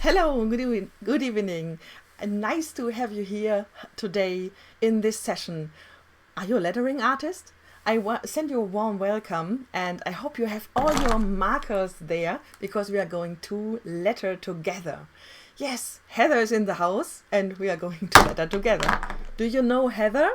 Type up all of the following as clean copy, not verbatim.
Hello, good evening. Nice to have you here today in this session. Are you a lettering artist? Send you a warm welcome, and I hope you have all your markers there because we are going to letter together. Yes, Heather is in the house and we are going to letter together. Do you know Heather?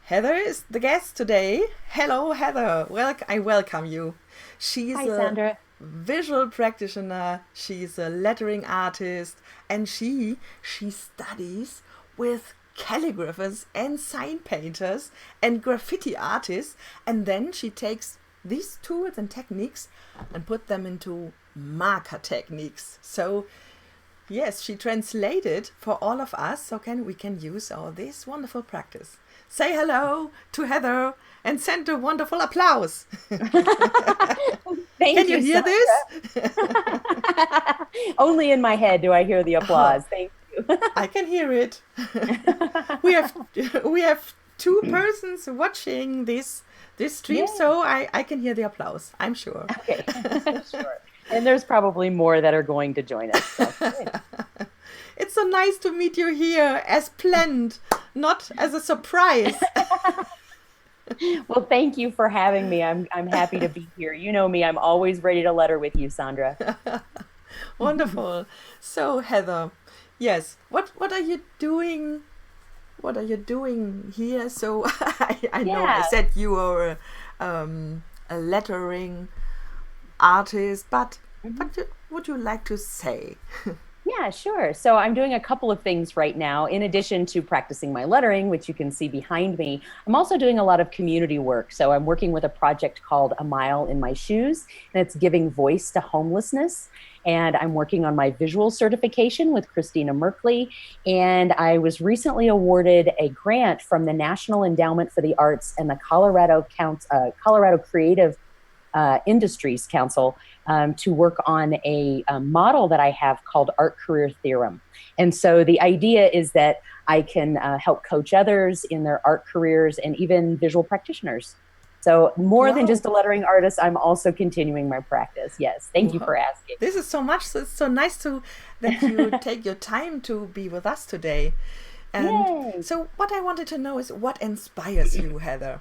Heather is the guest today. Hello, Heather. I welcome you. She's Hi, Sandra. visual practitioner, she's a lettering artist, and she studies with calligraphers and sign painters and graffiti artists, and then she takes these tools and techniques and put them into marker techniques. So yes, she translated for all of us so we can use all this wonderful practice. Say hello to Heather and send a wonderful applause. Thank Can you hear Sandra. this? Only in my head do I hear the applause. Thank you. I can hear it. we have two persons watching this stream, Yay. so I can hear the applause, I'm sure. Okay, sure. And there's probably more that are going to join us. So. It's so nice to meet you here as planned, not as a surprise. Well, thank you for having me. I'm happy to be here. You know me, I'm always ready to letter with you, Sandra. Wonderful. So Heather, yes, what are you doing? What are you doing here? So I know I said you are a lettering artist, but what would you like to say? Yeah, sure. So I'm doing a couple of things right now. In addition to practicing my lettering, which you can see behind me, I'm also doing a lot of community work. So I'm working with a project called A Mile in My Shoes, and it's giving voice to homelessness. And I'm working on my visual certification with Christina Merkley. And I was recently awarded a grant from the National Endowment for the Arts and the Colorado Creative Industries Council to work on a model that I have called Art Career Theorem. And so the idea is that I can help coach others in their art careers and even visual practitioners. So more than just a lettering artist, I'm also continuing my practice. Yes, thank you for asking. This is so much. It's so nice that you take your time to be with us today. And Yay. So what I wanted to know is what inspires you, Heather?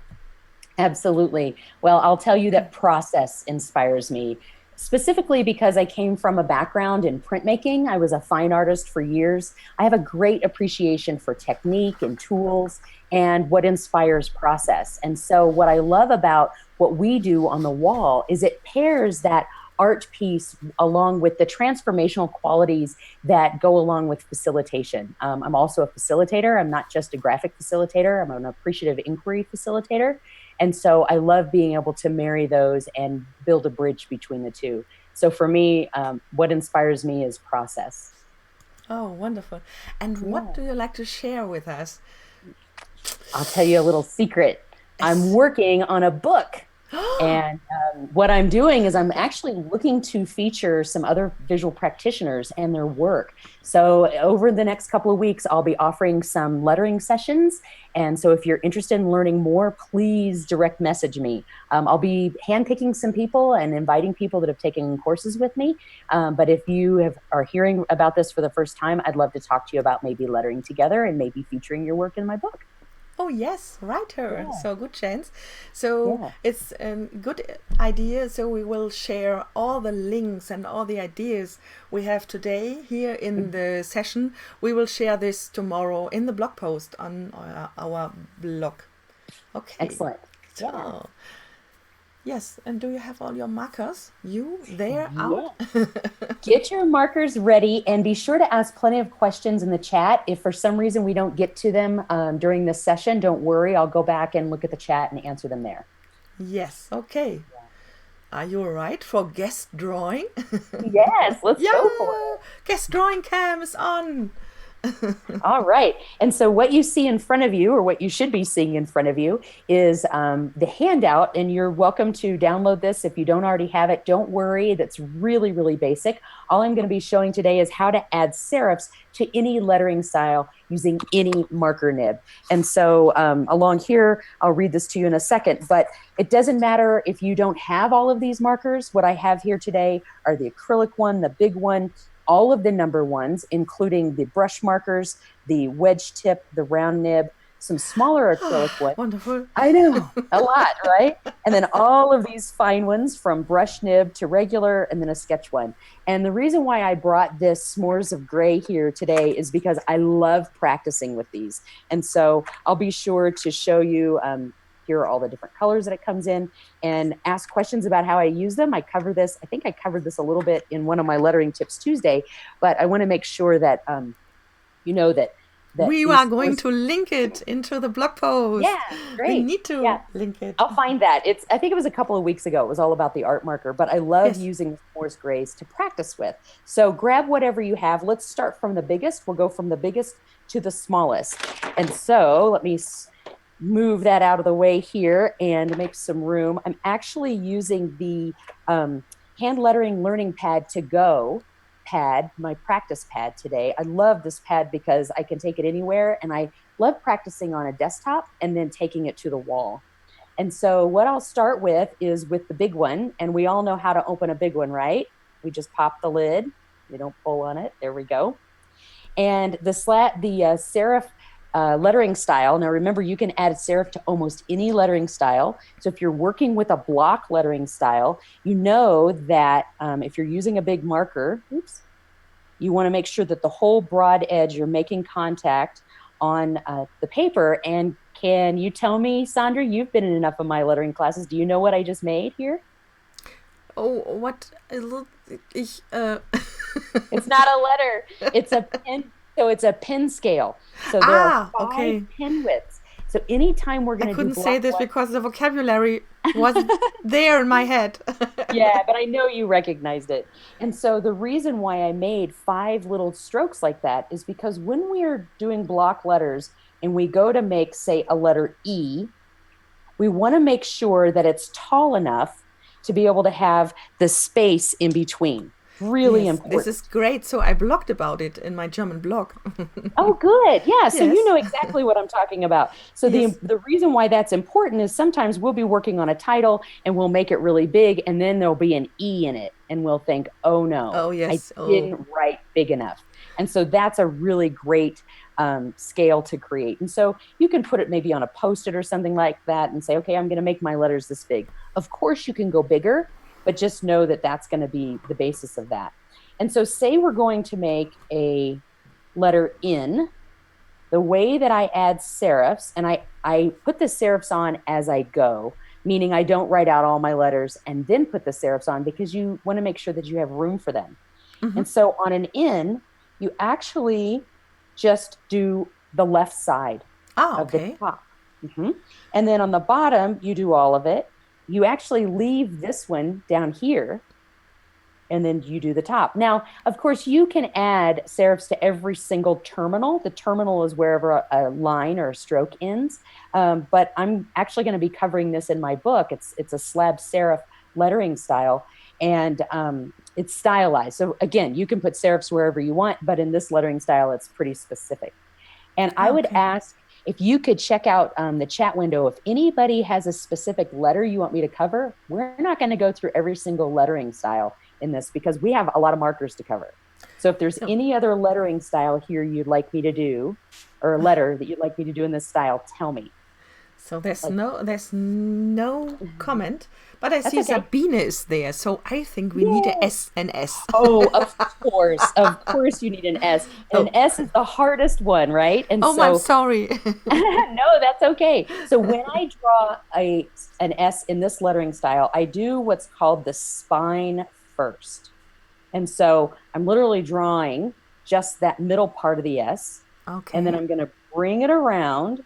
Absolutely. Well, I'll tell you that process inspires me, specifically because I came from a background in printmaking. I was a fine artist for years. I have a great appreciation for technique and tools and what inspires process. And so what I love about what we do on the wall is it pairs that art piece along with the transformational qualities that go along with facilitation. I'm also a facilitator. I'm not just a graphic facilitator. I'm an appreciative inquiry facilitator. And so I love being able to marry those and build a bridge between the two. So for me, what inspires me is process. Oh, wonderful. And what do you like to share with us? I'll tell you a little secret. I'm working on a book. And what I'm doing is I'm actually looking to feature some other visual practitioners and their work. So over the next couple of weeks, I'll be offering some lettering sessions. And so if you're interested in learning more, please direct message me. I'll be handpicking some people and inviting people that have taken courses with me. But if you are hearing about this for the first time, I'd love to talk to you about maybe lettering together and maybe featuring your work in my book. Oh yes, write her. Yeah. So good chance. So it's a good idea. So we will share all the links and all the ideas we have today here in the session. We will share this tomorrow in the blog post on our blog. Okay. Excellent. So, yes, and do you have all your markers? Out? Get your markers ready and be sure to ask plenty of questions in the chat. If for some reason we don't get to them during this session, don't worry. I'll go back and look at the chat and answer them there. Yes, okay. Yeah. Are you all right for guest drawing? Yes, let's go for it. Guest drawing cam is on. All right. And so what you see in front of you, or what you should be seeing in front of you, is the handout. And you're welcome to download this if you don't already have it. Don't worry. That's really, really basic. All I'm going to be showing today is how to add serifs to any lettering style using any marker nib. And so along here, I'll read this to you in a second, but it doesn't matter if you don't have all of these markers. What I have here today are the acrylic one, the big one, all of the number ones, including the brush markers, the wedge tip, the round nib, some smaller acrylic ones. Wonderful. I know, a lot, right? And then all of these fine ones from brush nib to regular, and then a sketch one. And the reason why I brought this S'mores of Gray here today is because I love practicing with these. And so I'll be sure to show you, here are all the different colors that it comes in, and ask questions about how I use them. I covered this a little bit in one of my lettering tips Tuesday, but I want to make sure that you know that we are going to link it into the blog post. Yeah, great. We need to link it. I'll find that. I think it was a couple of weeks ago. It was all about the art marker, but I love using S'mores Grays to practice with. So grab whatever you have. Let's start from the biggest. We'll go from the biggest to the smallest. And so let me move that out of the way here and make some room. I'm actually using the Hand Lettering Learning Pad to Go pad, my practice pad today. I love this pad because I can take it anywhere, and I love practicing on a desktop and then taking it to the wall. And so what I'll start with is with the big one, and we all know how to open a big one, right? We just pop the lid. We don't pull on it. There we go. And the serif lettering style. Now remember, you can add serif to almost any lettering style. So if you're working with a block lettering style, you know that if you're using a big marker, you want to make sure that the whole broad edge, you're making contact on the paper. And can you tell me, Sandra, you've been in enough of my lettering classes. Do you know what I just made here? Oh, what? It's not a letter. It's a pen. So it's a pen scale. So there are 5 pen widths. So anytime we're going to I couldn't say this because the vocabulary wasn't there in my head. Yeah, but I know you recognized it. And so the reason why I made 5 little strokes like that is because when we're doing block letters and we go to make, say, a letter E, we want to make sure that it's tall enough to be able to have the space in between. Really important. This is great. So I blogged about it in my German blog. Oh, good. Yeah. So you know exactly what I'm talking about. So the reason why that's important is sometimes we'll be working on a title and we'll make it really big, and then there'll be an E in it, and we'll think, oh no, I didn't write big enough. And so that's a really great scale to create. And so you can put it maybe on a Post-it or something like that and say, okay, I'm going to make my letters this big. Of course you can go bigger, but just know that that's going to be the basis of that. And so say we're going to make a letter N, the way that I add serifs, and I put the serifs on as I go, meaning I don't write out all my letters and then put the serifs on, because you want to make sure that you have room for them. Mm-hmm. And so on an N, you actually just do the left side of the top. Mm-hmm. And then on the bottom, you do all of it. You actually leave this one down here, and then you do the top. Now, of course, you can add serifs to every single terminal. The terminal is wherever a line or a stroke ends. But I'm actually going to be covering this in my book. It's a slab serif lettering style, and it's stylized. So again, you can put serifs wherever you want, but in this lettering style, it's pretty specific. And I would ask, if you could check out the chat window, if anybody has a specific letter you want me to cover. We're not going to go through every single lettering style in this because we have a lot of markers to cover. So if there's any other lettering style here you'd like me to do, or a letter that you'd like me to do in this style, tell me. So there's no comment, but I see Sabine is there, so I think we need an S. Oh, of course you need an S. And an S is the hardest one, right? And I'm sorry. No, that's okay. So when I draw an S in this lettering style, I do what's called the spine first. And so I'm literally drawing just that middle part of the S. Okay. And then I'm going to bring it around.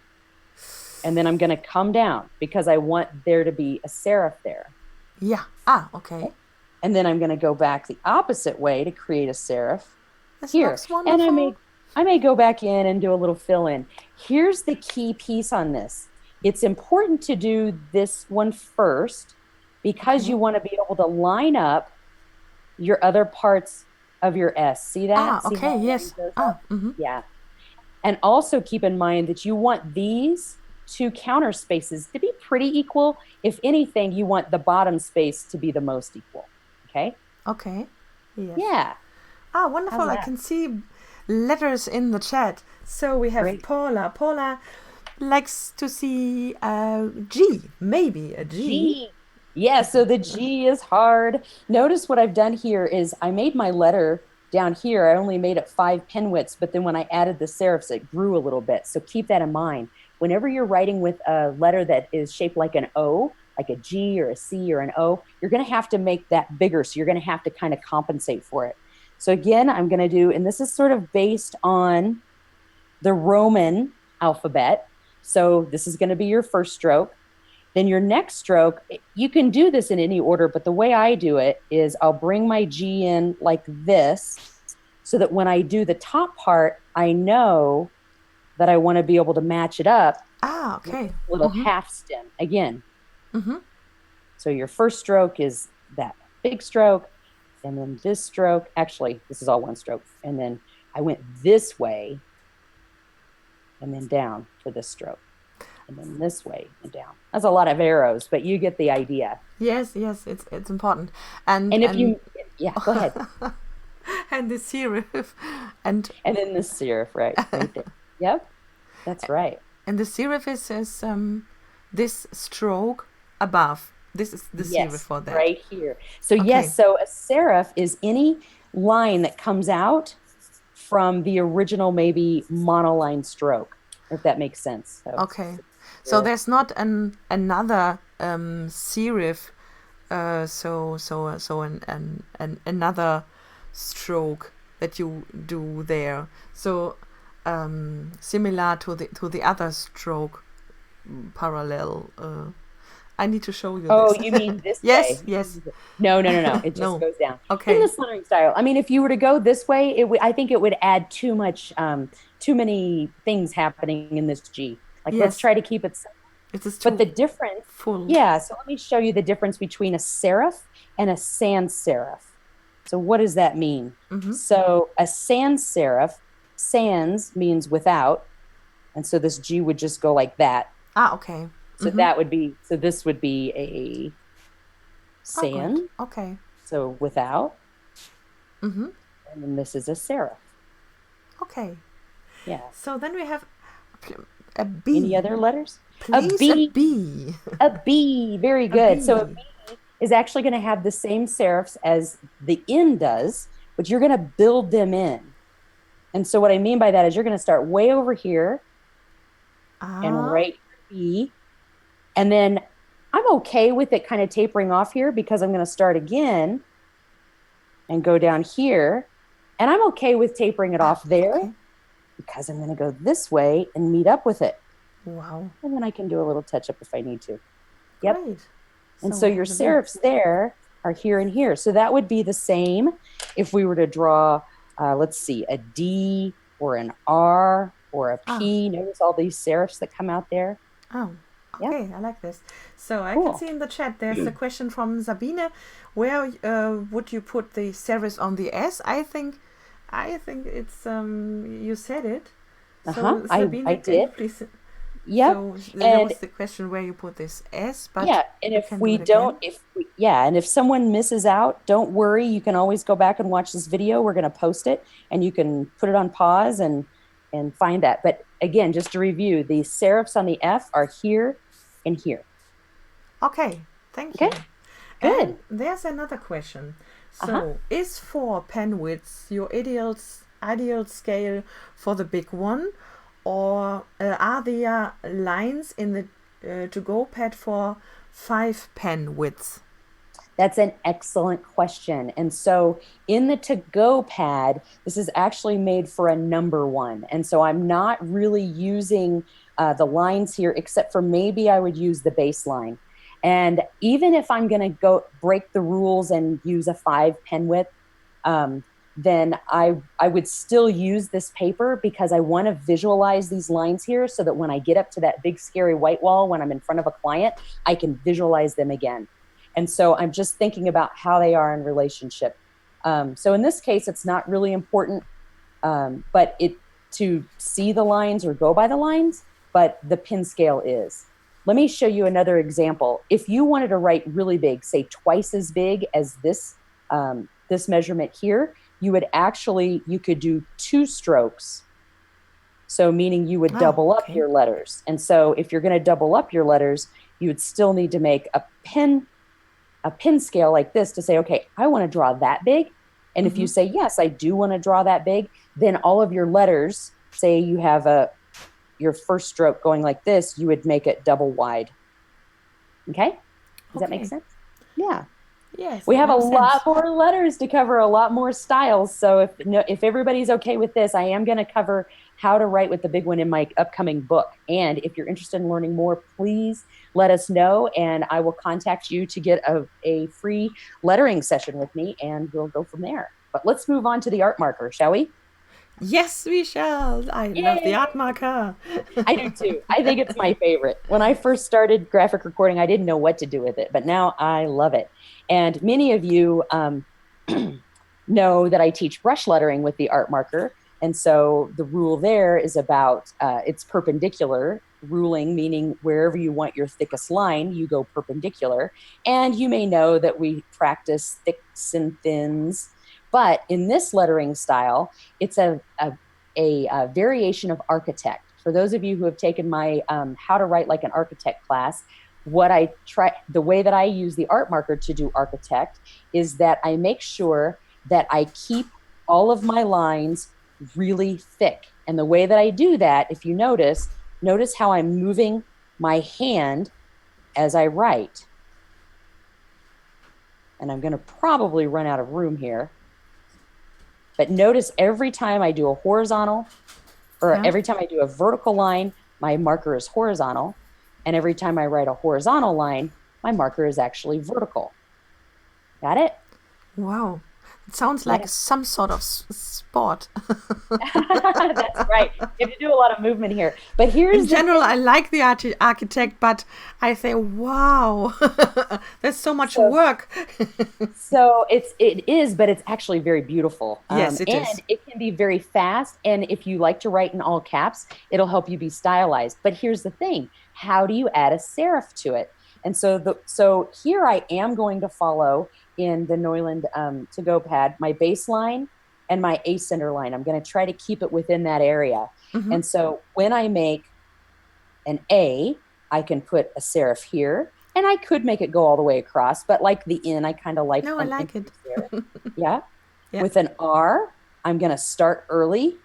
And then I'm going to come down because I want there to be a serif there. Yeah. Okay. And then I'm going to go back the opposite way to create a serif here. Looks wonderful. And I may go back in and do a little fill in. Here's the key piece on this. It's important to do this one first because you want to be able to line up your other parts of your S. See that? Okay. Yes. Yeah. And also keep in mind that you want these 2 counter spaces to be pretty equal. If anything, you want the bottom space to be the most equal. Okay? Okay. Yes. Yeah. Ah, wonderful. I can see letters in the chat. So we have Great. Paula. Paula likes to see a G, maybe a G. G. Yeah, so the G is hard. Notice what I've done here is I made my letter down here. I only made it 5 pen widths, but then when I added the serifs, it grew a little bit. So keep that in mind. Whenever you're writing with a letter that is shaped like an O, like a G or a C or an O, you're going to have to make that bigger. So you're going to have to kind of compensate for it. So again, I'm going to do, and this is sort of based on the Roman alphabet. So this is going to be your first stroke. Then your next stroke, you can do this in any order, but the way I do it is I'll bring my G in like this so that when I do the top part, I know that I want to be able to match it up. Ah, okay. With a little half stem again. So your first stroke is that big stroke, and then this stroke. Actually, this is all one stroke. And then I went this way and then down for this stroke. And then this way and down. That's a lot of arrows, but you get the idea. Yes, it's important. And if you, go ahead. And the serif. And then the serif, right there. Yep, that's right. And the serif is this stroke above. This is the serif for that. Right here. So yes, so a serif is any line that comes out from the original maybe monoline stroke, if that makes sense. So, okay. So there's not another serif, another stroke that you do there. So similar to the other stroke, parallel. I need to show you this. Oh, you mean this way? Yes. No. It just goes down. Okay. In this lettering style. I mean, if you were to go this way, I think it would add too many things happening in this G. Like, let's try to keep it simple. But the difference, so let me show you the difference between a serif and a sans serif. So what does that mean? So a sans serif, sans means without, and so this G would just go like that. Ah, okay. So that would be, so this would be a sans. Okay. So without. And then this is a serif. Okay. Yeah. So then we have a B. Any other letters? Please, a B. A B. Very good. So a B is actually going to have the same serifs as the N does, but you're going to build them in. And so what I mean by that is you're going to start way over here and write B. And then I'm okay with it kind of tapering off here because I'm going to start again and go down here. And I'm okay with tapering it off there because I'm going to go this way and meet up with it. Wow. And then I can do a little touch up if I need to. Yep. Great. And so your serifs there are here and here. So that would be the same if we were to draw, let's see, a D or an R or a P. Notice all these serifs that come out there. Oh, okay. I like this. So I can see in the chat there's a question from Sabine. Where would you put the serifs on the S? I think it's you said it. So Sabine, I did. Please. Yep. So that was the question where you put this S, but and if we don't, and if someone misses out, don't worry. You can always go back and watch this video. We're going to post it, and you can put it on pause and find that. But again, just to review, the serifs on the F are here and here. Okay, thank you. Good. And there's another question. So, is 4 pen widths your ideal scale for the big one? Or are there lines in the to-go pad for 5 pen widths? That's an excellent question. And so in the to-go pad, this is actually made for a number 1. And so I'm not really using the lines here, except for maybe I would use the baseline. And even if I'm going to go break the rules and use a 5 pen width, then I would still use this paper because I want to visualize these lines here so that when I get up to that big scary white wall, when I'm in front of a client, I can visualize them again. And so I'm just thinking about how they are in relationship. So in this case, it's not really important, but to see the lines or go by the lines, but the pen scale is. Let me show you another example. If you wanted to write really big, say twice as big as this, this measurement here, you could do 2 strokes. So meaning you would double up your letters. And so if you're going to double up your letters, you would still need to make a pin scale like this to say, okay, I want to draw that big. And if you say, yes, I do want to draw that big, then all of your letters, say you have your first stroke going like this, you would make it double wide. Okay? Does that make sense? Yeah. Yes. We have a lot more letters to cover, a lot more styles. So if everybody's okay with this, I am going to cover how to write with the big one in my upcoming book. And if you're interested in learning more, please let us know, and I will contact you to get a free lettering session with me, and we'll go from there. But let's move on to the art marker, shall we? Yes, we shall. I love the art marker. I do too. I think it's my favorite. When I first started graphic recording, I didn't know what to do with it, but now I love it. And many of you know that I teach brush lettering with the art marker. And so the rule there is about, it's perpendicular ruling, meaning wherever you want your thickest line, you go perpendicular. And you may know that we practice thicks and thins. But in this lettering style, it's a variation of architect. For those of you who have taken my How to Write Like an Architect class, the way that I use the art marker to do architect is that I make sure that I keep all of my lines really thick. And the way that I do that, if you notice how I'm moving my hand as I write. And I'm going to probably run out of room here. But notice every time I do a horizontal, or every time I do a vertical line, my marker is horizontal. And every time I write a horizontal line, my marker is actually vertical. Got it? Wow. It sounds like some sort of sport. That's right. You have to do a lot of movement here. But here's in general, I like the architect, but I say, wow, there's so much work. So it is, but it's actually very beautiful. Yes, it is. And it can be very fast. And if you like to write in all caps, it'll help you be stylized. But here's the thing. How do you add a serif to it? And so here I am going to follow in the Neuland to-go pad, my baseline and my ascender line. I'm going to try to keep it within that area. And so when I make an A, I can put a serif here, and I could make it go all the way across, but like the N, I kind of like. No, I like it. Yeah. With an R, I'm going to start early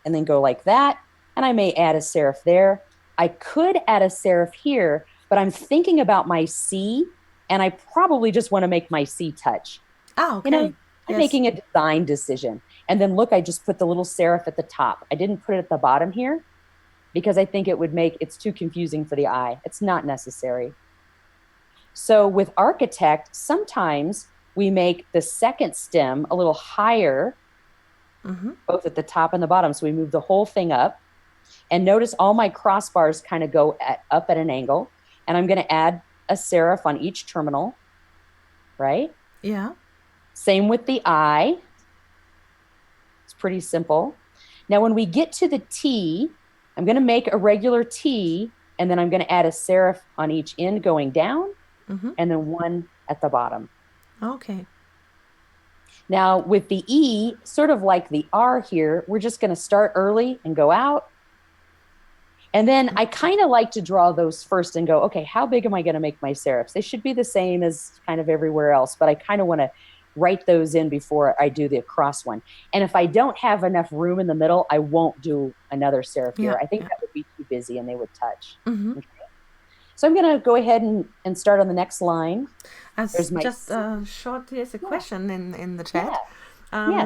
and then go like that. And I may add a serif there. I could add a serif here, but I'm thinking about my C, and I probably just want to make my C touch. Oh, okay. You know, I'm making a design decision. And then look, I just put the little serif at the top. I didn't put it at the bottom here because I think it's too confusing for the eye. It's not necessary. So with architect, sometimes we make the second stem a little higher, both at the top and the bottom. So we move the whole thing up. And notice all my crossbars kind of go up at an angle. And I'm going to add a serif on each terminal, right? Yeah. Same with the I. It's pretty simple. Now, when we get to the T, I'm going to make a regular T, and then I'm going to add a serif on each end going down, and then one at the bottom. Okay. Now, with the E, sort of like the R here, we're just going to start early and go out. And then I kind of like to draw those first and go, okay, how big am I going to make my serifs? They should be the same as kind of everywhere else, but I kind of want to write those in before I do the across one. And if I don't have enough room in the middle, I won't do another serif here. I think that would be too busy and they would touch. Okay. So I'm going to go ahead and start on the next line. There's a question in the chat.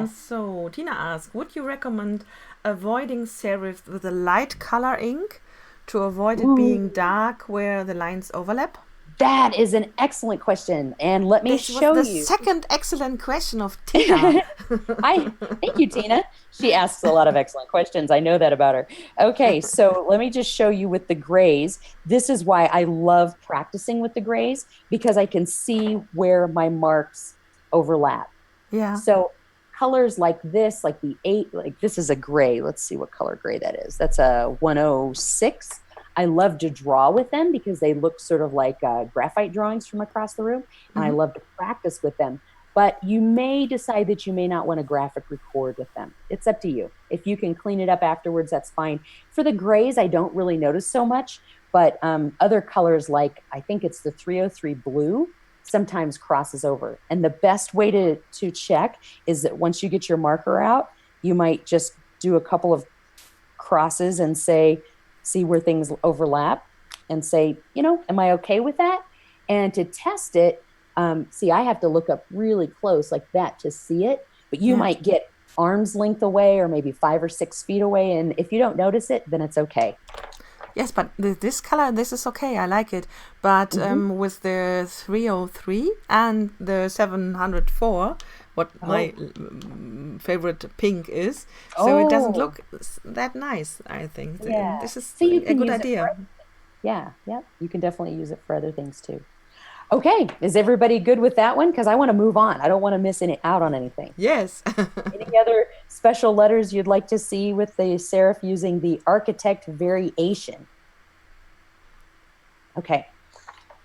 So Tina asks, would you recommend avoiding serif with a light color ink to avoid it being dark where the lines overlap? That is an excellent question, and let me show you. This was the second excellent question of Tina. Thank you, Tina. She asks a lot of excellent questions. I know that about her. Okay, so let me just show you with the grays. This is why I love practicing with the grays, because I can see where my marks overlap. Yeah. So colors like this, like the 8, like this is a gray. Let's see what color gray that is. That's a 106. I love to draw with them because they look sort of like graphite drawings from across the room, and I love to practice with them. but you may decide that you may not want to graphic record with them. It's up to you. If you can clean it up afterwards, that's fine. For the grays, I don't really notice so much, but other colors like, I think it's the 303 blue, sometimes crosses over. And the best way to check is that once you get your marker out, you might just do a couple of crosses and see where things overlap and say, am I okay with that? And to test it, see, I have to look up really close like that to see it, but you might get arm's length away or maybe 5 or 6 feet away. And if you don't notice it, then it's okay. Yes, but this color, this is okay. I like it. But with the 303 and the 704, what my favorite pink is, so it doesn't look that nice, I think. Yeah. This is a good idea. Yeah, you can definitely use it for other things too. Okay, is everybody good with that one? Because I want to move on. I don't want to miss out on anything. Yes. Any other special letters you'd like to see with the serif using the architect variation? Okay,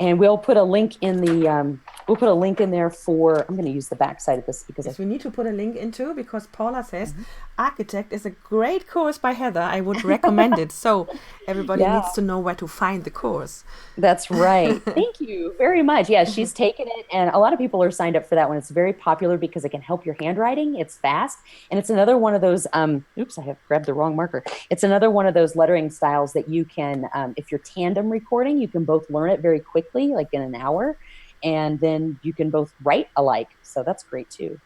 and we'll put a link in there for. I'm going to use the back side of this because we need to put a link into, because Paula says Architect is a great course by Heather. I would recommend it. So everybody needs to know where to find the course. That's right. Thank you very much. Yeah, she's taken it, and a lot of people are signed up for that one. It's very popular because it can help your handwriting. It's fast, and it's another one of those. Oops, I have grabbed the wrong marker. It's another one of those lettering styles that you can, if you're tandem recording, you can both learn it very quickly, like in an hour, and then you can both write alike. So that's great too.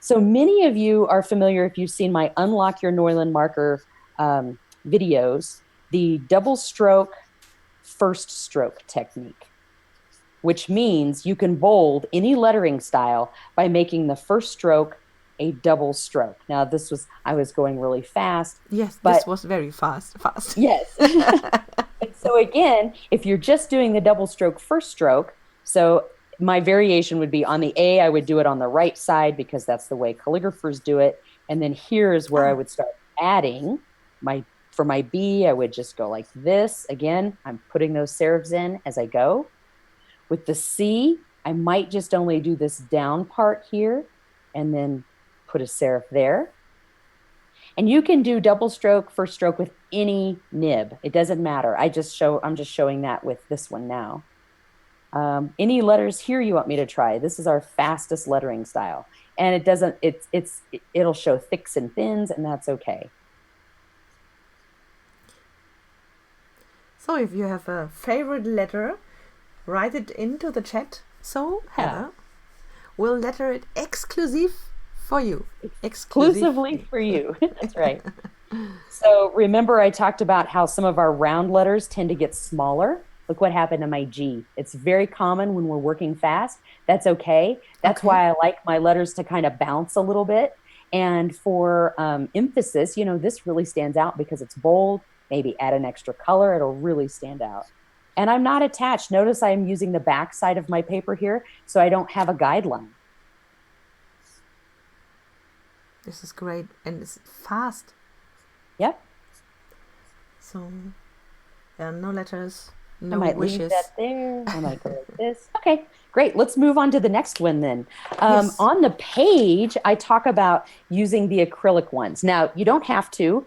So many of you are familiar, if you've seen my Unlock Your Neuland Marker videos, the double stroke, first stroke technique, which means you can bold any lettering style by making the first stroke a double stroke. Now I was going really fast. Yes, but this was very fast. Yes. And so again, if you're just doing the double stroke first stroke, so my variation would be on the A, I would do it on the right side because that's the way calligraphers do it. And then here's where I would start adding for my B, I would just go like this. Again, I'm putting those serifs in as I go. With the C, I might just only do this down part here and then put a serif there. And you can do double stroke, first stroke with any nib. It doesn't matter. I'm just showing that with this one now. Any letters here you want me to try? This is our fastest lettering style. And it'll show thicks and thins, and that's okay. So if you have a favorite letter, write it into the chat. So Heather will letter it exclusive for you. Exclusively for you. That's right. So remember I talked about how some of our round letters tend to get smaller. Look what happened to my G. It's very common when we're working fast. That's okay. That's why I like my letters to kind of bounce a little bit. And for emphasis, this really stands out because it's bold. Maybe add an extra color. It'll really stand out. And I'm not attached. Notice I'm using the back side of my paper here, so I don't have a guideline. This is great. And it's fast. Yep. So there are no letters. No I might wishes. leave that there. I might go like this. Okay, great. Let's move on to the next one then. Yes. On the page, I talk about using the acrylic ones. Now, you don't have to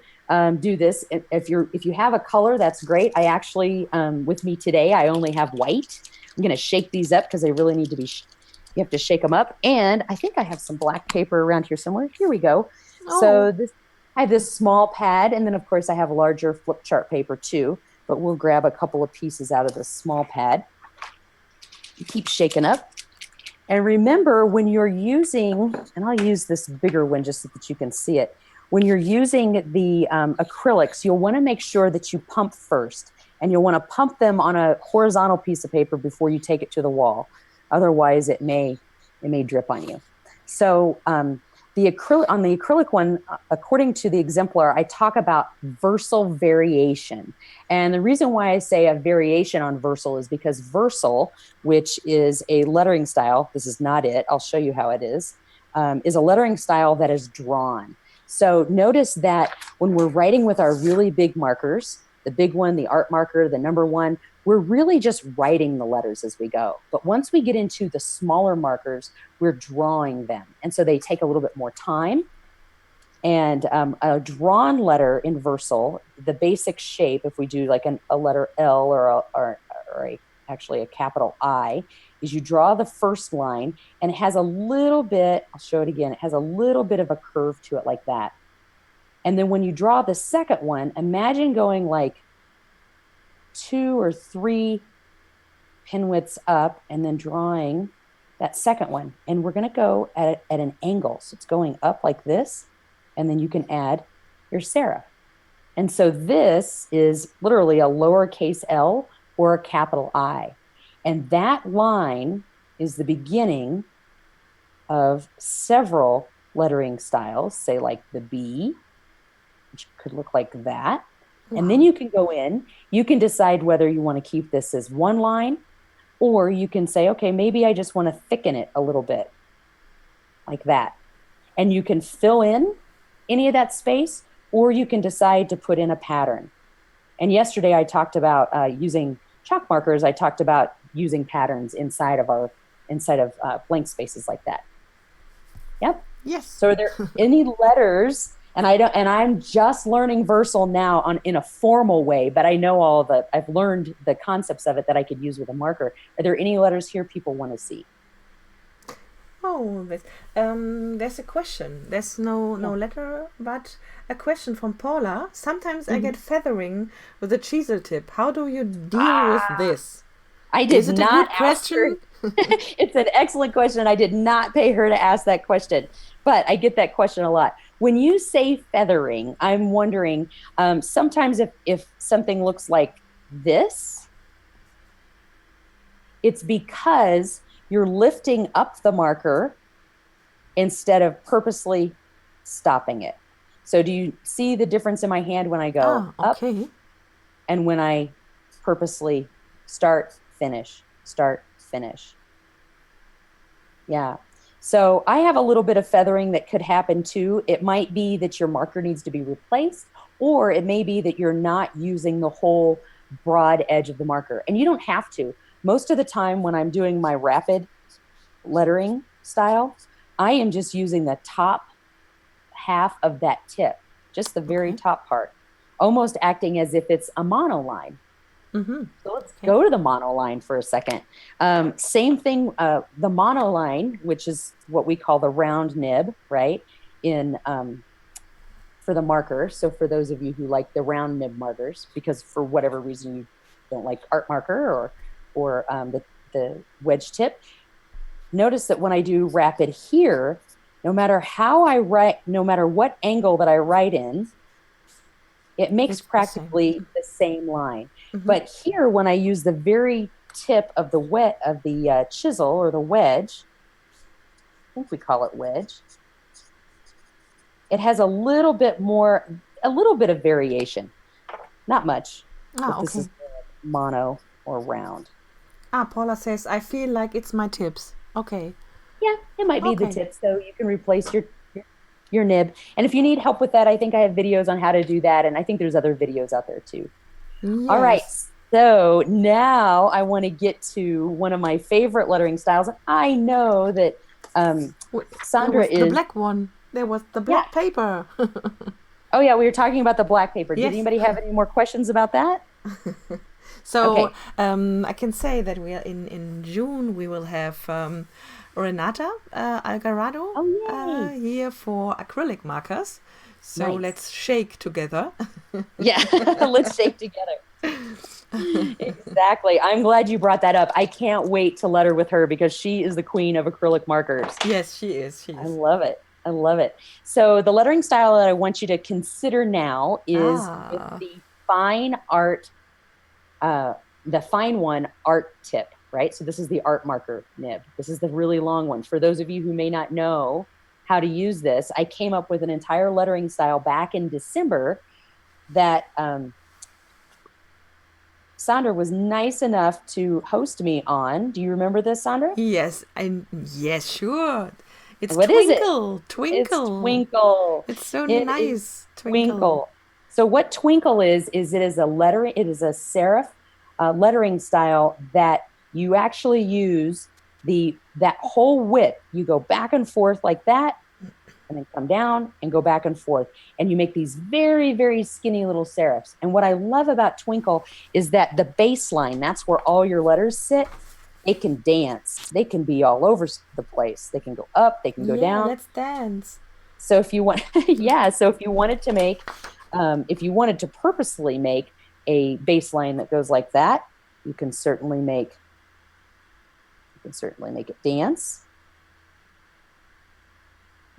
do this. If you have a color, that's great. I actually, with me today, I only have white. I'm going to shake these up because they really need to be, you have to shake them up. And I think I have some black paper around here somewhere. Here we go. Oh. So I have this small pad, and then of course I have larger flip chart paper too. But we'll grab a couple of pieces out of this small pad. You keep shaking up. And remember, when you're using, and I'll use this bigger one just so that you can see it. When you're using the acrylics, you'll want to make sure that you pump first. And you'll want to pump them on a horizontal piece of paper before you take it to the wall. Otherwise, it may drip on you. So on the acrylic one, according to the exemplar, I talk about Versal Variation. And the reason why I say a variation on Versal is because Versal, which is a lettering style, this is not it, I'll show you how it is a lettering style that is drawn. So notice that when we're writing with our really big markers, the big one, the art marker, the number one, we're really just writing the letters as we go. But once we get into the smaller markers, we're drawing them. And so they take a little bit more time. And a drawn letter in Versal, the basic shape, if we do like a letter L or actually a capital I, is you draw the first line, and it has a little bit, I'll show it again, it has a little bit of a curve to it like that. And then when you draw the second one, imagine going like 2 or 3 pin widths up and then drawing that second one. And we're going to go at an angle. So it's going up like this, and then you can add your serif. And so this is literally a lowercase l or a capital I. And that line is the beginning of several lettering styles, say like the B, which could look like that. Wow. And then you can go in, you can decide whether you want to keep this as one line, or you can say, okay, maybe I just want to thicken it a little bit, like that. And you can fill in any of that space, or you can decide to put in a pattern. And yesterday I talked about using chalk markers. I talked about using patterns inside of blank spaces like that. Yep. Yes. So are there any letters? And I'm just learning Versal now in a formal way, but I know I've learned the concepts of it that I could use with a marker. Are there any letters here people want to see? Oh, there's a question. There's no letter, but a question from Paula. Sometimes I get feathering with a chisel tip. How do you deal with this? I did Is it not a good ask question? her. It's an excellent question. I did not pay her to ask that question, but I get that question a lot. When you say feathering, I'm wondering, sometimes if something looks like this, it's because you're lifting up the marker instead of purposely stopping it. So do you see the difference in my hand when I go up and when I purposely start, finish? Yeah. So I have a little bit of feathering that could happen too. It might be that your marker needs to be replaced, or it may be that you're not using the whole broad edge of the marker. And you don't have to. Most of the time when I'm doing my rapid lettering style, I am just using the top half of that tip, just the very top part, almost acting as if it's a monoline. Mm-hmm. So let's go to the monoline for a second. Same thing, the monoline, which is what we call the round nib, right? For the marker. So for those of you who like the round nib markers, because for whatever reason you don't like art marker or the wedge tip, notice that when I do rapid here, no matter how I write, no matter what angle that I write in, it makes practically the same line. Mm-hmm. But here, when I use the very tip of the chisel or the wedge, I think we call it wedge, it has a little bit of variation. Not much. This is mono or round. Paula says, I feel like it's my tips. Okay. Yeah, it might be the tips, so you can replace your nib. And if you need help with that, I think I have videos on how to do that, and I think there's other videos out there too. Yes. All right, so now I want to get to one of my favorite lettering styles. I know that Sandra is... the black one. There was the black paper. Oh yeah, we were talking about the black paper. Yes. Did anybody have any more questions about that? So I can say that we are in June. We will have Renata Algarado here for acrylic markers. So let's shake together. Yeah, let's shake together. Exactly. I'm glad you brought that up. I can't wait to letter with her because she is the queen of acrylic markers. Yes, she is. I love it. So the lettering style that I want you to consider now is with the fine art, the fine one art tip, right? So this is the art marker nib. This is the really long one. For those of you who may not know how to use this, I came up with an entire lettering style back in December that Sandra was nice enough to host me on. Do you remember this, Sandra? Yes, sure. It's what Twinkle. Is it? Twinkle. It's Twinkle. It's so nice. Twinkle. So what Twinkle is it is a lettering, it is a serif lettering style that you actually use that whole width. You go back and forth like that, and then come down and go back and forth. And you make these very, very skinny little serifs. And what I love about Twinkle is that the baseline, that's where all your letters sit. They can dance. They can be all over the place. They can go up, they can go down. Let's dance. So if you want, so if you wanted to make, if you wanted to purposely make a baseline that goes like that, you can certainly make it dance.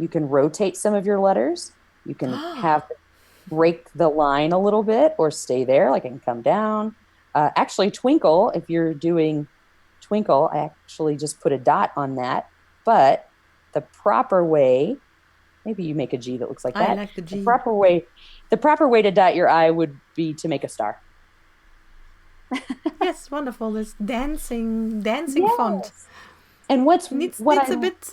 You can rotate some of your letters. You can break the line a little bit or stay there, like it can come down. Actually, Twinkle, if you're doing Twinkle, I actually just put a dot on that. But the proper way, maybe you make a G that looks like that. I like the G. The proper way to dot your I would be to make a star. Yes, wonderful. This dancing font. And needs a bit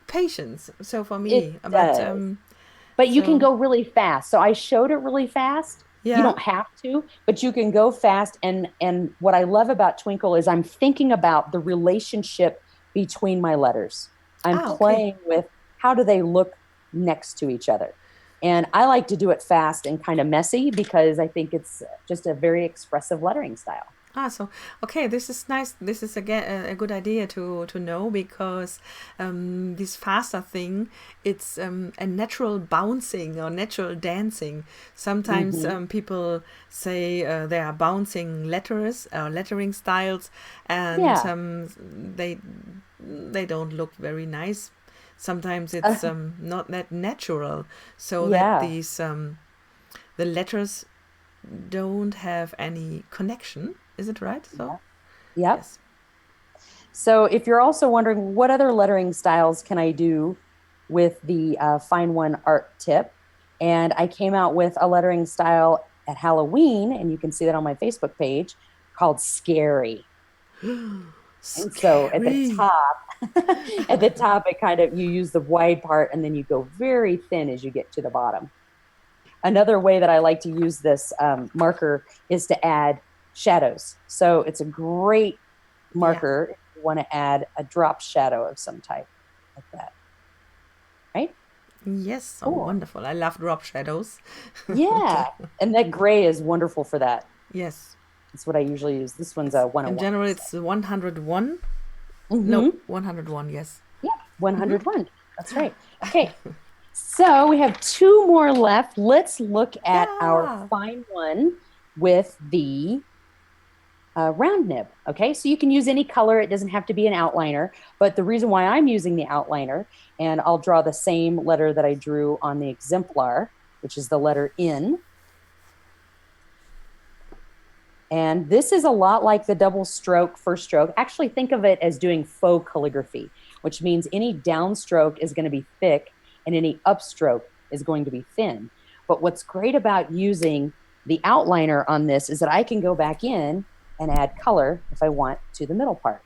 patience. So for me, but you can go really fast. So I showed it really fast. Yeah. You don't have to, but you can go fast. And what I love about Twinkle is I'm thinking about the relationship between my letters. I'm playing with how do they look next to each other. And I like to do it fast and kind of messy because I think it's just a very expressive lettering style. This is nice. This is again a good idea to know, because this faster thing, it's a natural bouncing or natural dancing. Sometimes people say they are bouncing letters or lettering styles, and they don't look very nice. Sometimes it's not that natural, so that these the letters don't have any connection. Is it right? So, yes. So if you're also wondering what other lettering styles can I do with the Find One art tip, and I came out with a lettering style at Halloween, and you can see that on my Facebook page, called Scary. And so at the top, it kind of, you use the wide part and then you go very thin as you get to the bottom. Another way that I like to use this marker is to add shadows. So it's a great marker if you want to add a drop shadow of some type like that. Right? Yes. Oh, wonderful. I love drop shadows. Yeah. And that gray is wonderful for that. Yes. That's what I usually use. This one's a 101. In general, it's 101. No, 101, yes. Yeah, 101. That's right. Okay. So we have two more left. Let's look at our Find One with the round nib. Okay, so you can use any color. It doesn't have to be an outliner. But the reason why I'm using the outliner, and I'll draw the same letter that I drew on the exemplar, which is the letter N. And this is a lot like the double stroke, first stroke. Actually, think of it as doing faux calligraphy, which means any downstroke is going to be thick and any upstroke is going to be thin. But what's great about using the outliner on this is that I can go back in and add color if I want to the middle part.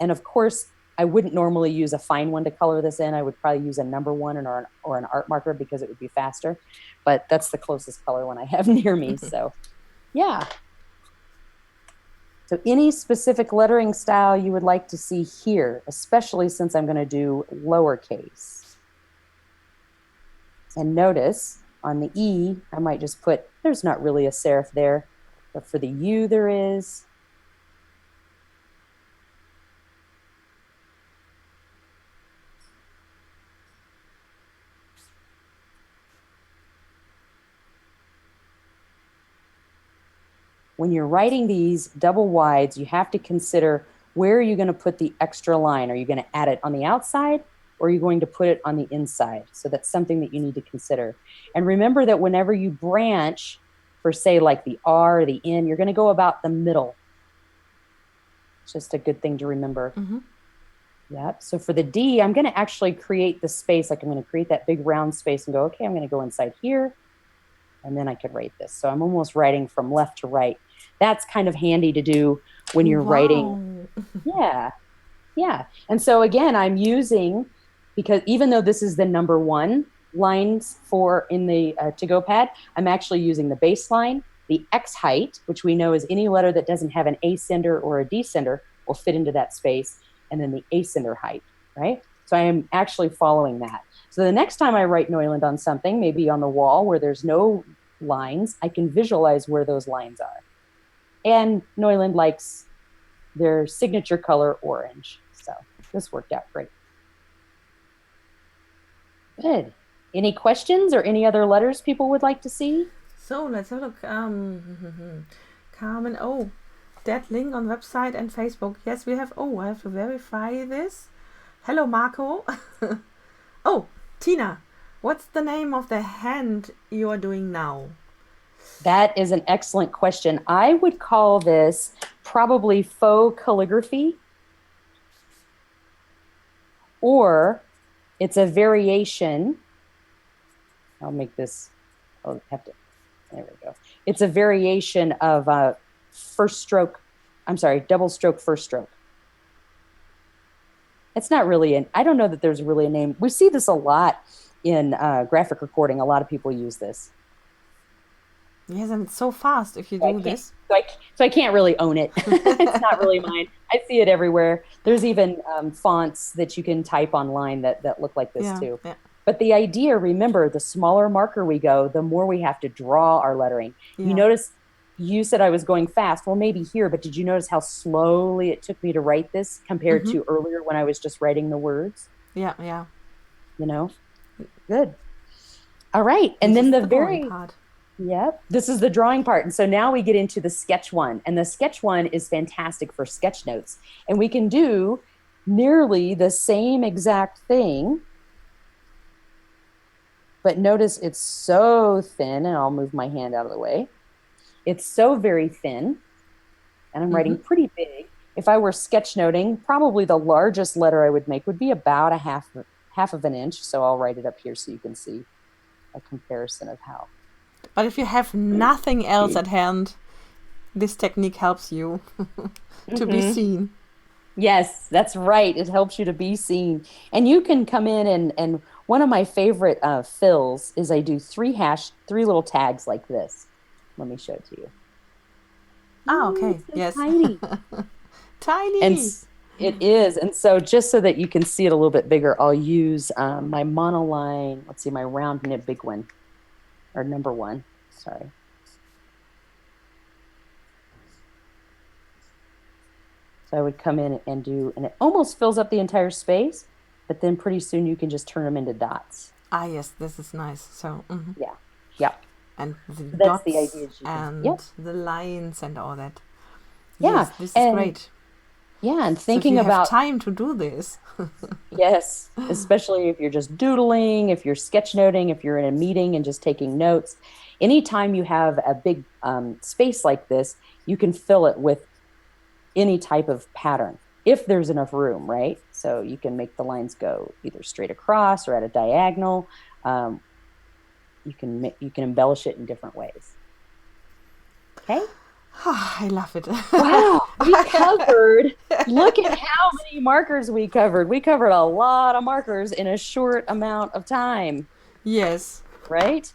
And of course, I wouldn't normally use a fine one to color this in. I would probably use a number one or an art marker because it would be faster. But that's the closest color one I have near me. So, yeah. So any specific lettering style you would like to see here, especially since I'm going to do lowercase. And notice on the E, I might just put, there's not really a serif there, but for the U there is. When you're writing these double wides, you have to consider where are you going to put the extra line? Are you going to add it on the outside or are you going to put it on the inside? So that's something that you need to consider. And remember that whenever you branch for, say, like the R or the N, you're going to go about the middle. It's just a good thing to remember. Mm-hmm. Yep. So for the D, I'm going to actually create the space. Like I'm going to create that big round space and go, okay, I'm going to go inside here. And then I could write this. So I'm almost writing from left to right. That's kind of handy to do when you're writing. Yeah. Yeah. And so again, I'm using, because even though this is the number one lines for in the to-go pad, I'm actually using the baseline The X height, which we know is any letter that doesn't have an ascender or a descender, will fit into that space. And then the ascender height, right? So I am actually following that. So the next time I write Neuland on something, maybe on the wall where there's no lines, I can visualize where those lines are. And Neuland likes their signature color orange. So this worked out great. Good. Any questions or any other letters people would like to see? So let's have a look. Carmen, oh, that link on website and Facebook. Yes, we have. Oh, I have to verify this. Hello, Marco. Oh, Tina, what's the name of the hand you are doing now? That is an excellent question. I would call this probably faux calligraphy, or it's a variation. I'll make this, I'll have to, there we go. It's a variation of double stroke first stroke. It's not really I don't know that there's really a name. We see this a lot in graphic recording. A lot of people use this. Yes, and it's so fast if you do this. So I can't really own it. It's not really mine. I see it everywhere. There's even fonts that you can type online that look like this too. Yeah. But the idea, remember, the smaller marker we go, the more we have to draw our lettering. Yeah. You notice you said I was going fast. Well, maybe here, but did you notice how slowly it took me to write this compared to earlier when I was just writing the words? Yeah, yeah. You know? Good. All right. And then the very part. Yep. This is the drawing part. And so now we get into the sketch one. And the sketch one is fantastic for sketch notes. And we can do nearly the same exact thing. But notice it's so thin, and I'll move my hand out of the way. It's so very thin, and I'm writing pretty big. If I were sketchnoting, probably the largest letter I would make would be about a half of an inch. So I'll write it up here so you can see a comparison of how. But if you have nothing else at hand, this technique helps you to be seen. Yes, that's right. It helps you to be seen. And you can come in and one of my favorite fills is I do three little tags like this. Let me show it to you. Oh, okay. So yes. Tiny. Tiny. And it is. And so just so that you can see it a little bit bigger, I'll use my monoline, let's see, my round nib big one, or number one, sorry. So I would come in and do, and it almost fills up the entire space, but then pretty soon you can just turn them into dots. Ah, yes, this is nice. So, yeah. And the that's dots the idea. And the lines and all that. Yeah. Yes, this is great. Yeah, and thinking so if you about have time to do this. Yes, especially if you're just doodling, if you're sketchnoting, if you're in a meeting and just taking notes. Anytime you have a big space like this, you can fill it with any type of pattern, if there's enough room, right? So you can make the lines go either straight across or at a diagonal. You can embellish it in different ways. Okay. I love it. Wow, we covered, look at how many markers we covered. We covered a lot of markers in a short amount of time. Yes. Right?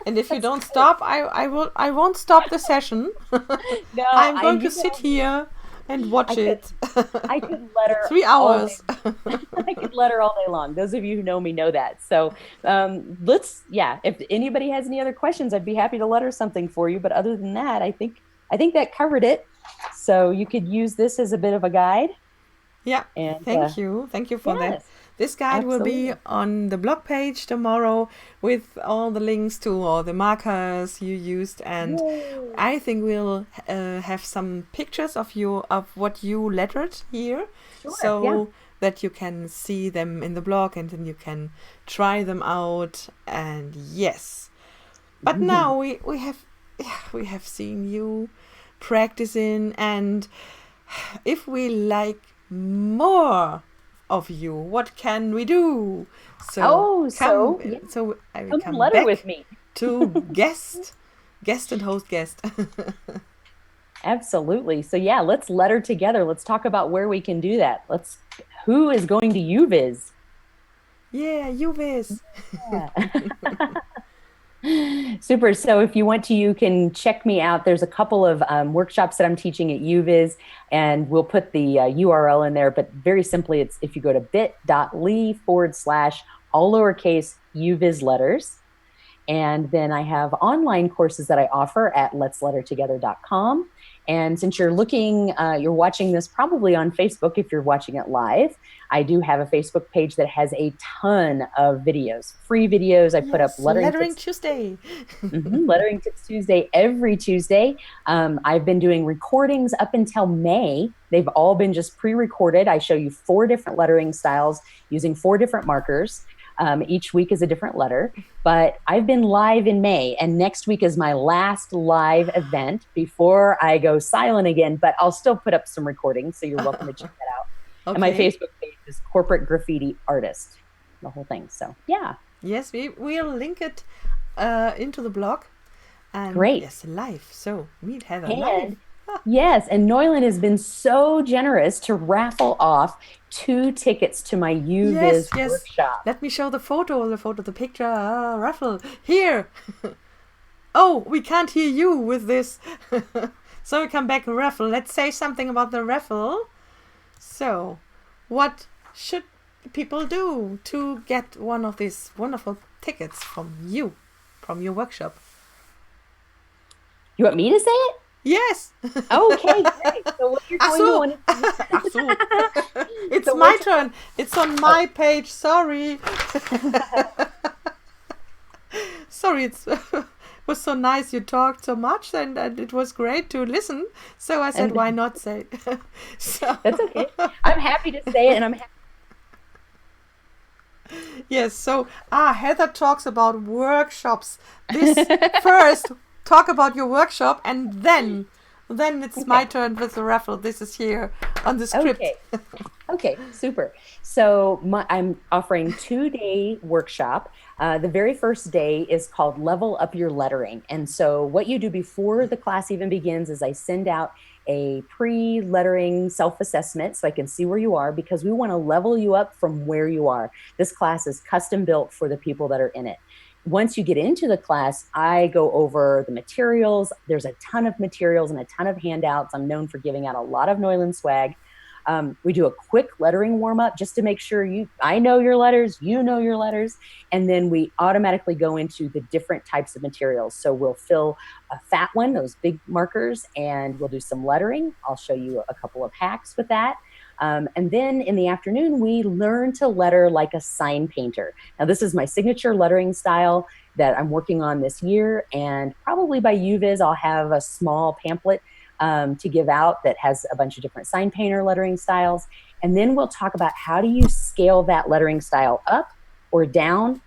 And if you don't stop, I won't stop the session. No, I'm going to sit here and watch it. I could letter 3 hours. I could letter all day long. Those of you who know me know that. So if anybody has any other questions, I'd be happy to letter something for you. But other than that, I think that covered it. So you could use this as a bit of a guide. Yeah. And thank you for that. This guide will be on the blog page tomorrow with all the links to all the markers you used, and I think we'll have some pictures of what you lettered here, that you can see them in the blog and then you can try them out. And yes, but now we have seen you practicing, and if we like more of you, what can we do? So I will come letter back with me to guest and host guest. Absolutely. So let's letter together. Let's talk about where we can do that. Who is going to UViz? Yeah, UViz. Yeah. Super. So if you want to, you can check me out. There's a couple of workshops that I'm teaching at UViz, and we'll put the URL in there. But very simply, it's if you go to bit.ly/, all lowercase, UViz letters. And then I have online courses that I offer at letslettertogether.com. And since you're watching this probably on Facebook if you're watching it live, I do have a Facebook page that has a ton of videos, free videos. I put up Lettering Tuesday. Lettering Tips Tuesday every Tuesday. I've been doing recordings up until May. They've all been just pre-recorded. I show you 4 different lettering styles using 4 different markers. Each week is a different letter, but I've been live in May, and next week is my last live event before I go silent again, but I'll still put up some recordings, so you're welcome to check that out. Okay. And my Facebook page is Corporate Graffiti Artist, the whole thing. So, yeah. Yes, we'll link it into the blog. And great. Yes, live. So, meet Heather live. Yes, and Noylan has been so generous to raffle off 2 tickets to my UViz workshop. Let me show the picture, raffle. Here. Oh, we can't hear you with this. So we come back, raffle. Let's say something about the raffle. So, what should people do to get one of these wonderful tickets from your workshop? You want me to say it? Yes. Okay, great. So what you're going to want to... It's my turn. It's on my page. Sorry. Sorry, it was so nice. You talked so much, and it was great to listen. So I said, why not say it? So. That's okay. I'm happy to say it, and I'm happy. Yes, so Heather talks about workshops. This first... Talk about your workshop, and then it's my turn with the raffle. This is here on the script. Okay, super. So I'm offering 2-day workshop. The very first day is called Level Up Your Lettering. And so what you do before the class even begins is I send out a pre-lettering self-assessment so I can see where you are, because we want to level you up from where you are. This class is custom built for the people that are in it. Once you get into the class, I go over the materials. There's a ton of materials and a ton of handouts. I'm known for giving out a lot of Noylan swag. We do a quick lettering warm-up just to make sure I know your letters, you know your letters, and then we automatically go into the different types of materials. So we'll fill a fat one, those big markers, and we'll do some lettering. I'll show you a couple of hacks with that. And then in the afternoon, we learn to letter like a sign painter. Now, this is my signature lettering style that I'm working on this year. And probably by UViz, I'll have a small pamphlet to give out that has a bunch of different sign painter lettering styles. And then we'll talk about how do you scale that lettering style up or down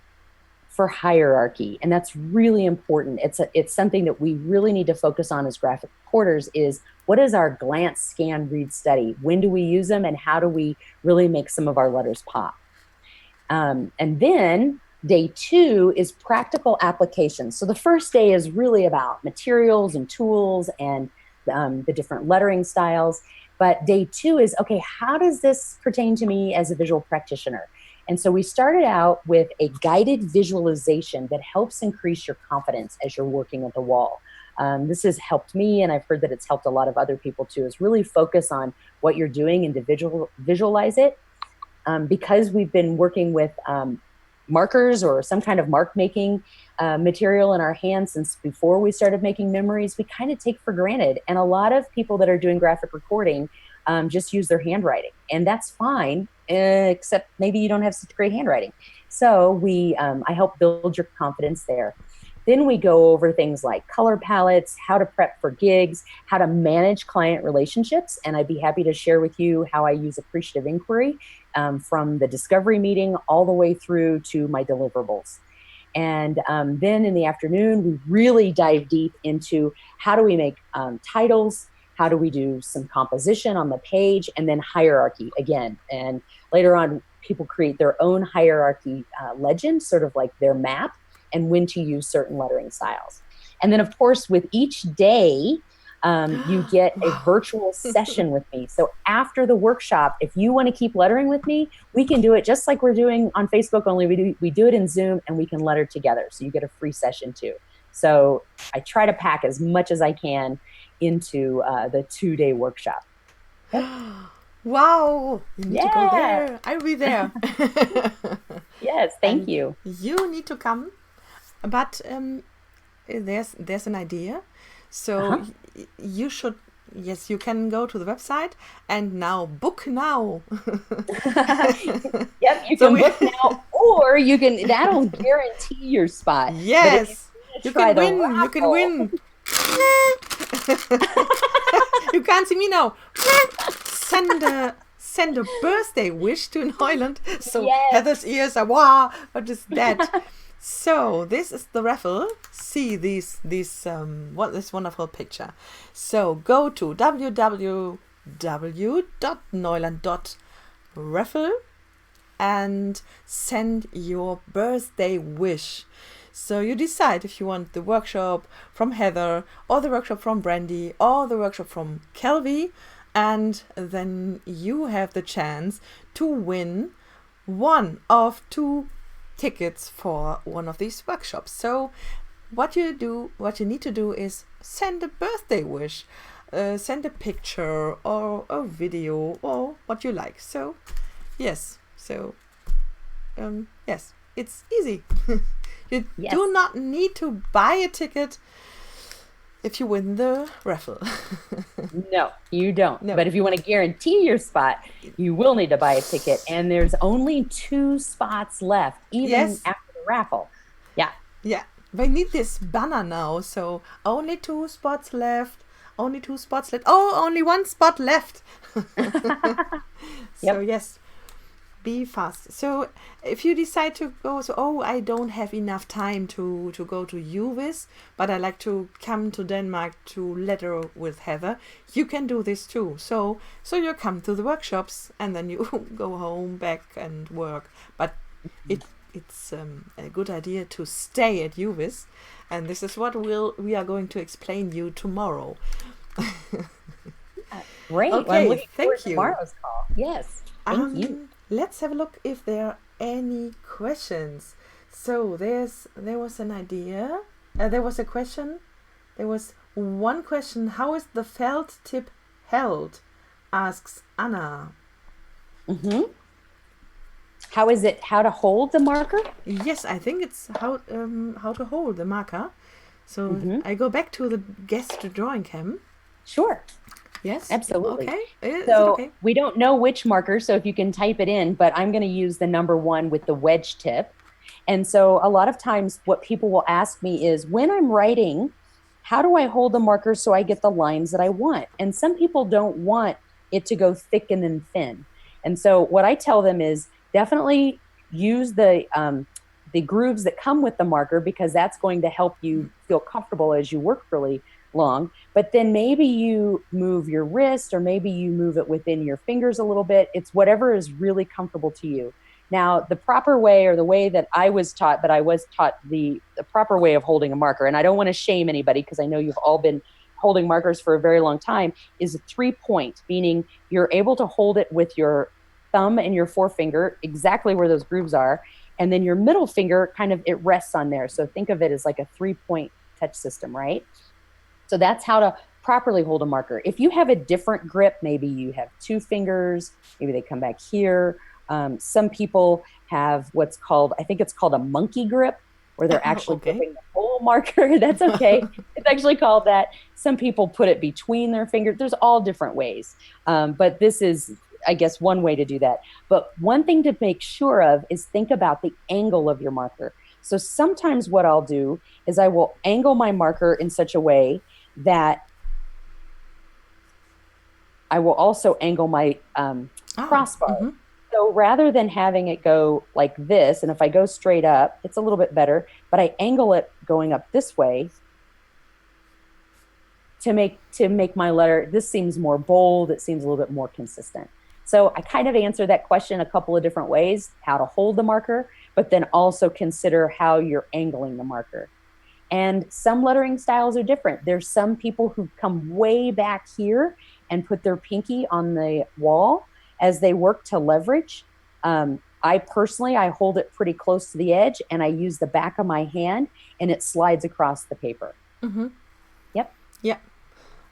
for hierarchy. And that's really important. It's something that we really need to focus on as graphic reporters is what is our glance, scan, read, study? When do we use them, and how do we really make some of our letters pop? And then day 2 is practical application. So the first day is really about materials and tools and the different lettering styles. But day 2 is, okay, how does this pertain to me as a visual practitioner? And so we started out with a guided visualization that helps increase your confidence as you're working at the wall. This has helped me, and I've heard that it's helped a lot of other people too, is really focus on what you're doing and to visualize it. Because we've been working with markers or some kind of mark making material in our hands since before we started making memories, we kind of take for granted. And a lot of people that are doing graphic recording just use their handwriting, and that's fine, except maybe you don't have such great handwriting. So I help build your confidence there. Then we go over things like color palettes, how to prep for gigs, how to manage client relationships. And I'd be happy to share with you how I use appreciative inquiry from the discovery meeting all the way through to my deliverables. And then in the afternoon, we really dive deep into how do we make titles, how do we do some composition on the page, and then hierarchy again. And later on, people create their own hierarchy legend, sort of like their map, and when to use certain lettering styles. And then, of course, with each day, You get a virtual session with me. So after the workshop, if you want to keep lettering with me, we can do it just like we're doing on Facebook, only we do it in Zoom, and we can letter together. So you get a free session too. So I try to pack as much as I can into the 2-day workshop. Yep. Wow, you need to go there. I'll be there. Yes, thank you. You need to come, but there's an idea. So you should, yes, you can go to the website and now book now. Yep, you can book now, or you can, that'll guarantee your spot. Yes, you can win. You can win. You can't see me now. Send a birthday wish to Neuland. So Heather's ears are, wow, what is that? So this is the raffle. See this wonderful picture. So go to www.neuland.raffle and send your birthday wish. So you decide if you want the workshop from Heather, or the workshop from Brandy, or the workshop from Kelvy, and then you have the chance to win one of 2 tickets for one of these workshops. So what you need to do is send a birthday wish, send a picture or a video or what you like. So yes, it's easy. You do not need to buy a ticket if you win the raffle. No, you don't. No. But if you want to guarantee your spot, you will need to buy a ticket. And there's only 2 spots left, even after the raffle. Yeah. Yeah. We need this banner now. So only 2 spots left. Only 2 spots left. Oh, only 1 spot left. So yes. Be fast. So if you decide to go, I don't have enough time to go to UViz, but I like to come to Denmark to letter with Heather, you can do this too. So you come to the workshops and then you go home, back and work. But it's a good idea to stay at UViz, and this is what we are going to explain you tomorrow. Great. Okay, well, thank you. Tomorrow's call. Yes. Thank you. Let's have a look if there are any questions. So there was an idea. There was a question. There was one question. How is the felt tip held? Asks Anna. How is it? How to hold the marker? Yes, I think it's how to hold the marker. So I go back to the guest drawing cam. Sure. Yes, absolutely. Okay. So we don't know which marker, so if you can type it in, but I'm going to use the number 1 with the wedge tip. And so a lot of times what people will ask me is, when I'm writing, how do I hold the marker so I get the lines that I want? And some people don't want it to go thick and then thin. And so what I tell them is definitely use the grooves that come with the marker, because that's going to help you feel comfortable as you work really long. But then maybe you move your wrist, or maybe you move it within your fingers a little bit. It's whatever is really comfortable to you. Now, the proper way, or the way that I was taught, but I was taught the proper way of holding a marker, and I don't want to shame anybody because I know you've all been holding markers for a very long time, is a 3-point, meaning you're able to hold it with your thumb and your forefinger exactly where those grooves are, and then your middle finger kind of, it rests on there. So think of it as like a 3-point touch system, right? So that's how to properly hold a marker. If you have a different grip, maybe you have 2 fingers, maybe they come back here. Some people have what's called, I think it's called a monkey grip, where they're actually gripping the whole marker. That's okay. It's actually called that. Some people put it between their fingers. There's all different ways. But this is, I guess, one way to do that. But one thing to make sure of is think about the angle of your marker. So sometimes what I'll do is I will angle my marker in such a way that I will also angle my crossbar. So rather than having it go like this, and if I go straight up, it's a little bit better, but I angle it going up this way to make my letter, this seems more bold, it seems a little bit more consistent. So I kind of answer that question a couple of different ways, how to hold the marker, but then also consider how you're angling the marker. And some lettering styles are different. There's some people who come way back here and put their pinky on the wall as they work to leverage. I personally, I hold it pretty close to the edge and I use the back of my hand and it slides across the paper. Mm-hmm. Yep. Yeah.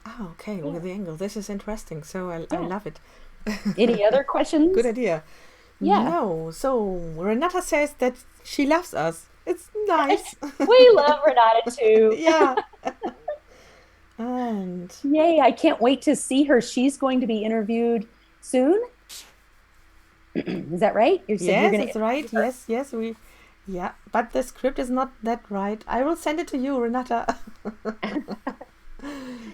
Oh, okay. With the angle. This is interesting. So I love it. Any other questions? Good idea. Yeah. No. So Renata says that she loves us. It's nice. We love Renata too. Yeah. And yay, I can't wait to see her. She's going to be interviewed soon. Is that right? Yes, that's right. Yes, yeah, but the script is not that right. I will send it to you, Renata.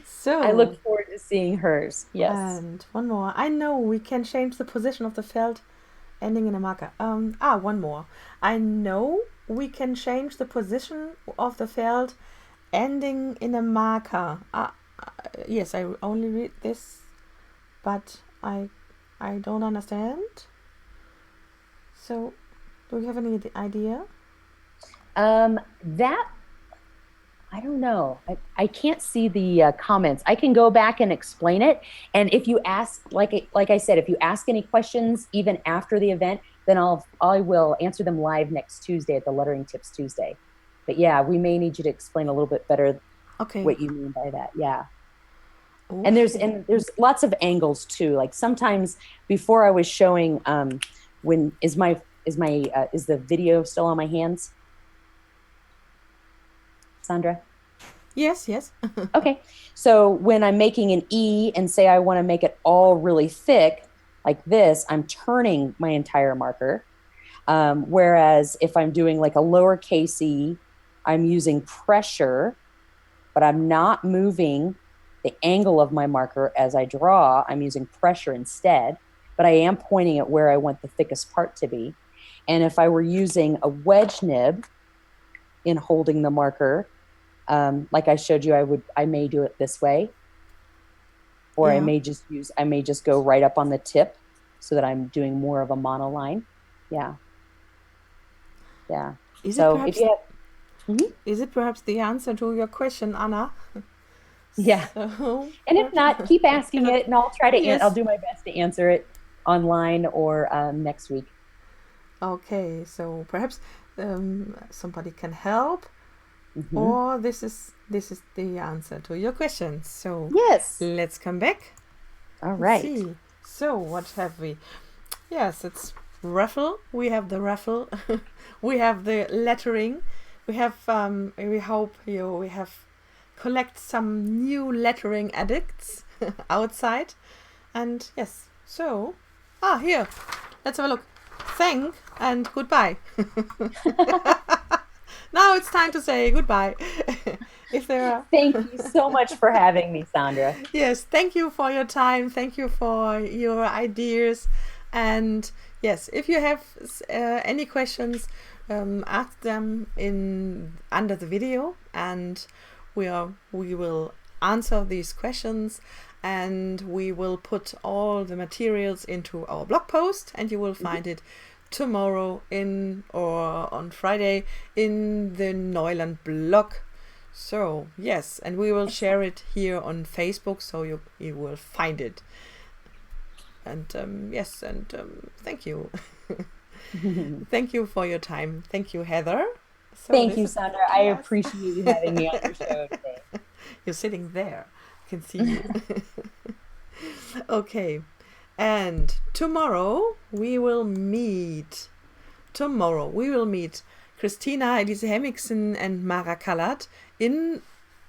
So I look forward to seeing hers. Yes. And one more. I know we can change the position of the felt ending in a marker. One more. I know we can change the position of the felt ending in a marker. Yes, I only read this, but I don't understand. So, do you have any idea? That I don't know. I can't see the comments. I can go back and explain it. And if you ask, like I said, if you ask any questions even after the event, then I will answer them live next Tuesday at the Lettering Tips Tuesday. But yeah, we may need you to explain a little bit better what you mean by that. Yeah. Ooh. And there's lots of angles too. Like sometimes before I was showing is the video still on my hands? Sandra? Yes. Okay. So when I'm making an E and say I want to make it all really thick, like this, I'm turning my entire marker. Whereas if I'm doing like a lowercase e, I'm using pressure, but I'm not moving the angle of my marker as I draw. I'm using pressure instead, but I am pointing at where I want the thickest part to be. And if I were using a wedge nib in holding the marker, like I showed you, I may do it this way, or I may just go right up on the tip so that I'm doing more of a monoline. Yeah. Is it perhaps the answer to your question, Anna? Yeah. So, and if not, keep asking it, and I'll try to. I'll do my best to answer it online or next week. Okay, so perhaps somebody can help, or this is the answer to your question. So yes, let's come back. All right. See. So what have we? Yes, it's raffle. We have the raffle. We have the lettering. We have. We hope we have collect some new lettering addicts outside, and yes. So here, let's have a look. Thank and goodbye. Now it's time to say goodbye. If there are... Thank you so much for having me, Sandra. Yes, thank you for your time. Thank you for your ideas. And yes, if you have any questions, ask them under the video, and we will answer these questions. And we will put all the materials into our blog post, and you will find it tomorrow or on Friday in the Neuland blog. So yes, and we will share it here on Facebook, so you will find it. And yes, and thank you. Thank you for your time. Thank you, Heather. So thank you, Sandra. I appreciate you having me on your show today. You're sitting there. Can see you. Okay, and tomorrow we will meet Christina Elise Hemmingsen and Mara Kallert in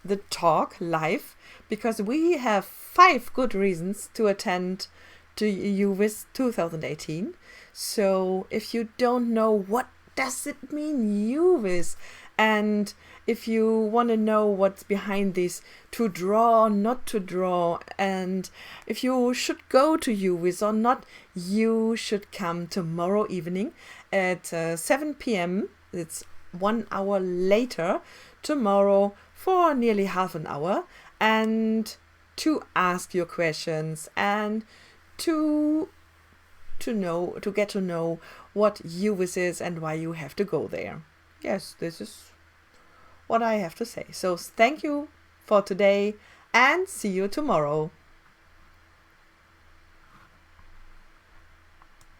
the talk live, because we have 5 good reasons to attend to UVIS 2018. So if you don't know what does it mean UVIS, and if you want to know what's behind this, to draw, not to draw, and if you should go to UVIS or not, you should come tomorrow evening at 7 p.m. It's 1 hour later tomorrow for nearly half an hour, and to ask your questions and to get to know what UVIS is and why you have to go there. Yes, this is what I have to say. So thank you for today and see you tomorrow.